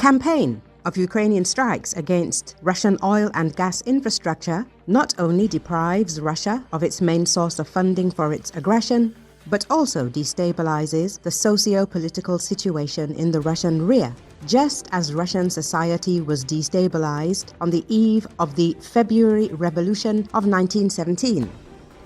campaign of Ukrainian strikes against Russian oil and gas infrastructure not only deprives Russia of its main source of funding for its aggression, but also destabilizes the socio-political situation in the Russian rear, just as Russian society was destabilized on the eve of the February Revolution of 1917.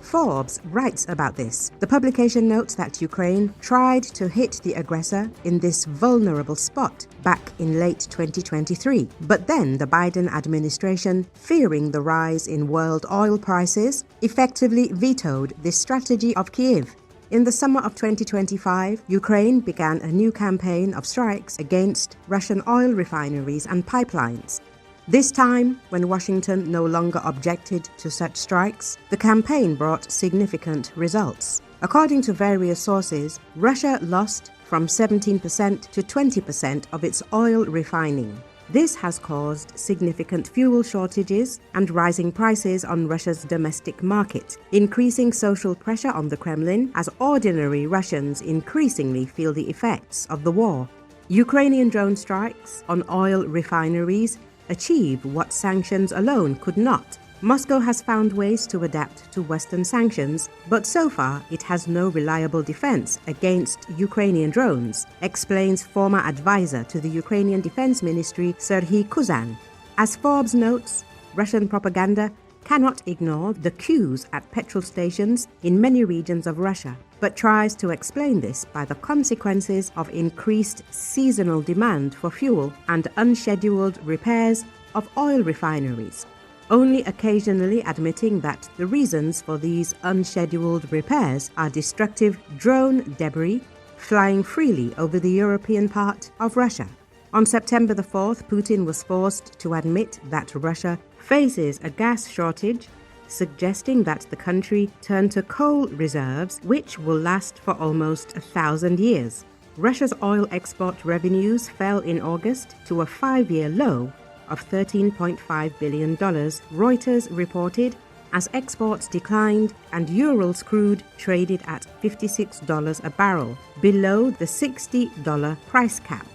Forbes writes about this. The publication notes that Ukraine tried to hit the aggressor in this vulnerable spot back in late 2023. But then the Biden administration, fearing the rise in world oil prices, effectively vetoed this strategy of Kyiv. In the summer of 2025, Ukraine began a new campaign of strikes against Russian oil refineries and pipelines. This time, when Washington no longer objected to such strikes, the campaign brought significant results. According to various sources, Russia lost from 17% to 20% of its oil refining. This has caused significant fuel shortages and rising prices on Russia's domestic market, increasing social pressure on the Kremlin as ordinary Russians increasingly feel the effects of the war. Ukrainian drone strikes on oil refineries achieve what sanctions alone could not. Moscow has found ways to adapt to Western sanctions, but so far it has no reliable defense against Ukrainian drones, explains former advisor to the Ukrainian Defense Ministry Serhiy Kuzan. As Forbes notes, Russian propaganda cannot ignore the queues at petrol stations in many regions of Russia, but tries to explain this by the consequences of increased seasonal demand for fuel and unscheduled repairs of oil refineries, only occasionally admitting that the reasons for these unscheduled repairs are destructive drone debris flying freely over the European part of Russia. On September the 4th, Putin was forced to admit that Russia faces a gas shortage, suggesting that the country turn to coal reserves, which will last for almost 1,000 years. Russia's oil export revenues fell in August to a 5-year low of $13.5 billion, Reuters reported, as exports declined and Urals crude traded at $56 a barrel, below the $60 price cap.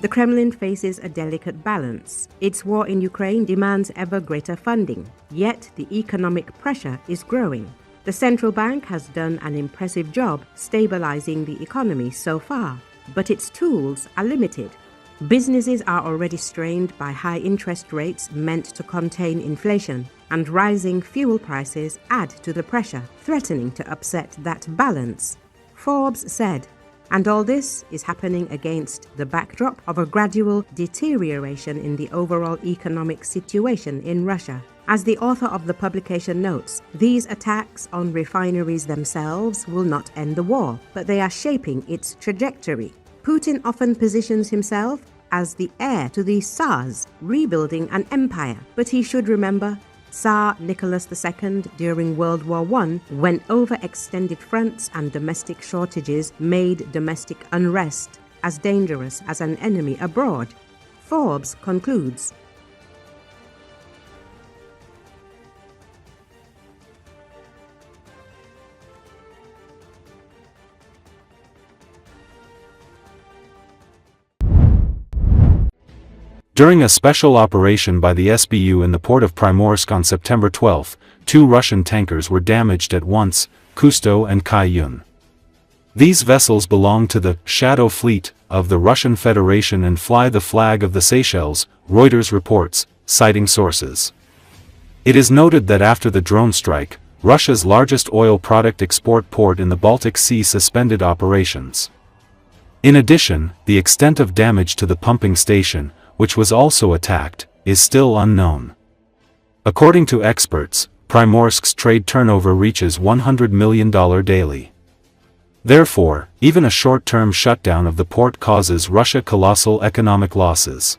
The Kremlin faces a delicate balance. Its war in Ukraine demands ever greater funding, yet the economic pressure is growing. The central bank has done an impressive job stabilizing the economy so far, but its tools are limited. Businesses are already strained by high interest rates meant to contain inflation, and rising fuel prices add to the pressure, threatening to upset that balance, Forbes said. And all this is happening against the backdrop of a gradual deterioration in the overall economic situation in Russia. As the author of the publication notes, these attacks on refineries themselves will not end the war, but they are shaping its trajectory. Putin often positions himself as the heir to the Tsars, rebuilding an empire, but he should remember Tsar Nicholas II during World War I, when overextended fronts and domestic shortages made domestic unrest as dangerous as an enemy abroad. Forbes concludes, During a special operation by the SBU in the port of Primorsk on September 12, 2 Russian tankers were damaged at once, Kusto and Kyiv. These vessels belong to the Shadow Fleet of the Russian Federation and fly the flag of the Seychelles, Reuters reports, citing sources. It is noted that after the drone strike, Russia's largest oil product export port in the Baltic Sea suspended operations. In addition, the extent of damage to the pumping station, which was also attacked, is still unknown. According to experts, Primorsk's trade turnover reaches $100 million daily. Therefore, even a short-term shutdown of the port causes Russia colossal economic losses.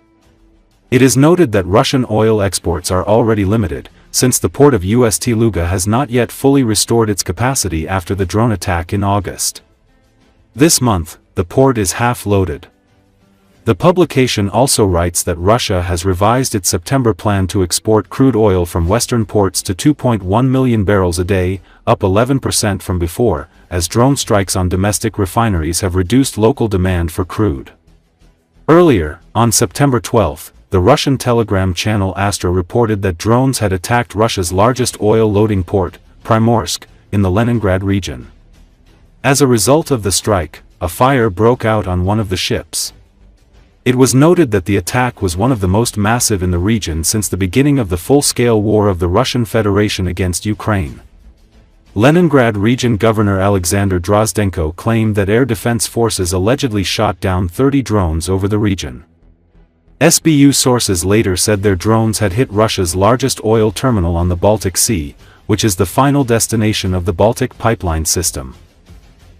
It is noted that Russian oil exports are already limited, since the port of Ust Luga has not yet fully restored its capacity after the drone attack in August. This month, the port is half-loaded. The publication also writes that Russia has revised its September plan to export crude oil from Western ports to 2.1 million barrels a day, up 11% from before, as drone strikes on domestic refineries have reduced local demand for crude. Earlier, on September 12, the Russian telegram channel Astra reported that drones had attacked Russia's largest oil loading port, Primorsk, in the Leningrad region. As a result of the strike, a fire broke out on one of the ships. It was noted that the attack was one of the most massive in the region since the beginning of the full-scale war of the Russian Federation against Ukraine. Leningrad Region Governor Alexander Drozdenko claimed that air defense forces allegedly shot down 30 drones over the region. SBU sources later said their drones had hit Russia's largest oil terminal on the Baltic Sea, which is the final destination of the Baltic pipeline system.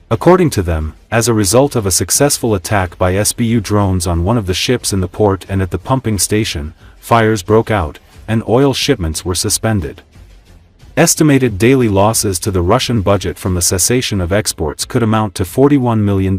According to them, as a result of a successful attack by SBU drones on one of the ships in the port and at the pumping station, fires broke out, and oil shipments were suspended. Estimated daily losses to the Russian budget from the cessation of exports could amount to $41 million.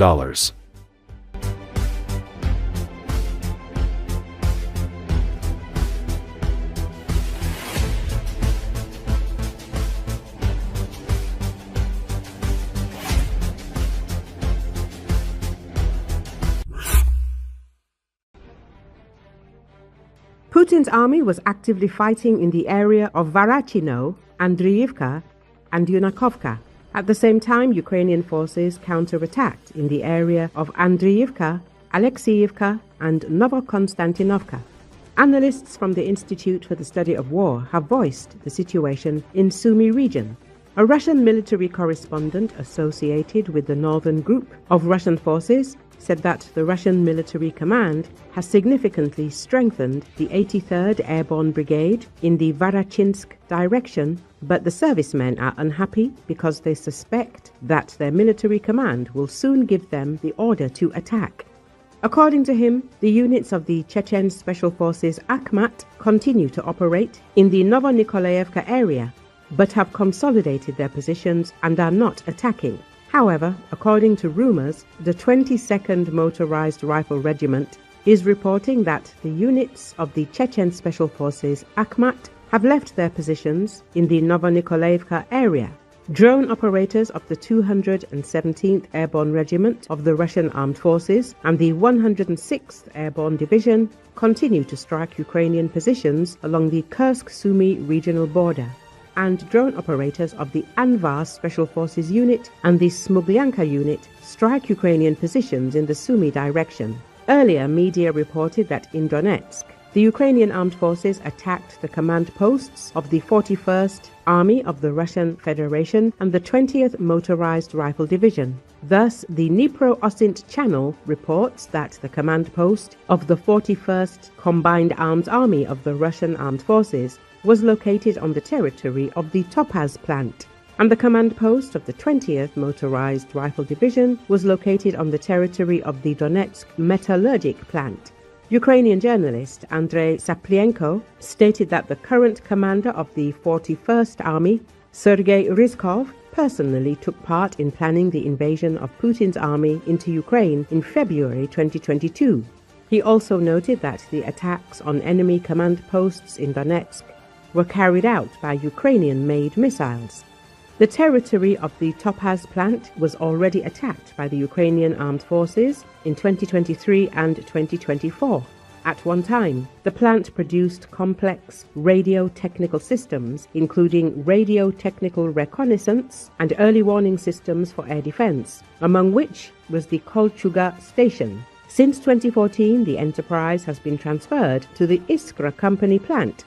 Putin's army was actively fighting in the area of Varachino, Andriivka, and Yunakovka. At the same time, Ukrainian forces counterattacked in the area of Andriivka, Alexeyevka, and Novokonstantinovka. Analysts from the Institute for the Study of War have voiced the situation in Sumy region. A Russian military correspondent associated with the northern group of Russian forces said that the Russian military command has significantly strengthened the 83rd Airborne Brigade in the Varachinsk direction, but the servicemen are unhappy because they suspect that their military command will soon give them the order to attack. According to him, the units of the Chechen Special Forces Akhmat continue to operate in the Novonikolayevka area, but have consolidated their positions and are not attacking. However, according to rumors, the 22nd Motorized Rifle Regiment is reporting that the units of the Chechen Special Forces Akhmat have left their positions in the Novonikolayevka area. Drone operators of the 217th Airborne Regiment of the Russian Armed Forces and the 106th Airborne Division continue to strike Ukrainian positions along the Kursk-Sumy regional border, and drone operators of the Anvar Special Forces Unit and the Smuglyanka Unit strike Ukrainian positions in the Sumy direction. Earlier, media reported that in Donetsk, the Ukrainian armed forces attacked the command posts of the 41st Army of the Russian Federation and the 20th Motorized Rifle Division. Thus, the Dnipro-Ossint Channel reports that the command post of the 41st Combined Arms Army of the Russian Armed Forces was located on the territory of the Topaz plant, and the command post of the 20th Motorized Rifle Division was located on the territory of the Donetsk Metallurgic plant. Ukrainian journalist Andrei Saplienko stated that the current commander of the 41st Army, Sergei Ryzhkov, personally took part in planning the invasion of Putin's army into Ukraine in February 2022. He also noted that the attacks on enemy command posts in Donetsk were carried out by Ukrainian-made missiles. The territory of the Topaz plant was already attacked by the Ukrainian armed forces in 2023 and 2024. At one time, the plant produced complex radio-technical systems, including radio-technical reconnaissance and early warning systems for air defense, among which was the Kolchuga station. Since 2014, the enterprise has been transferred to the Iskra company plant,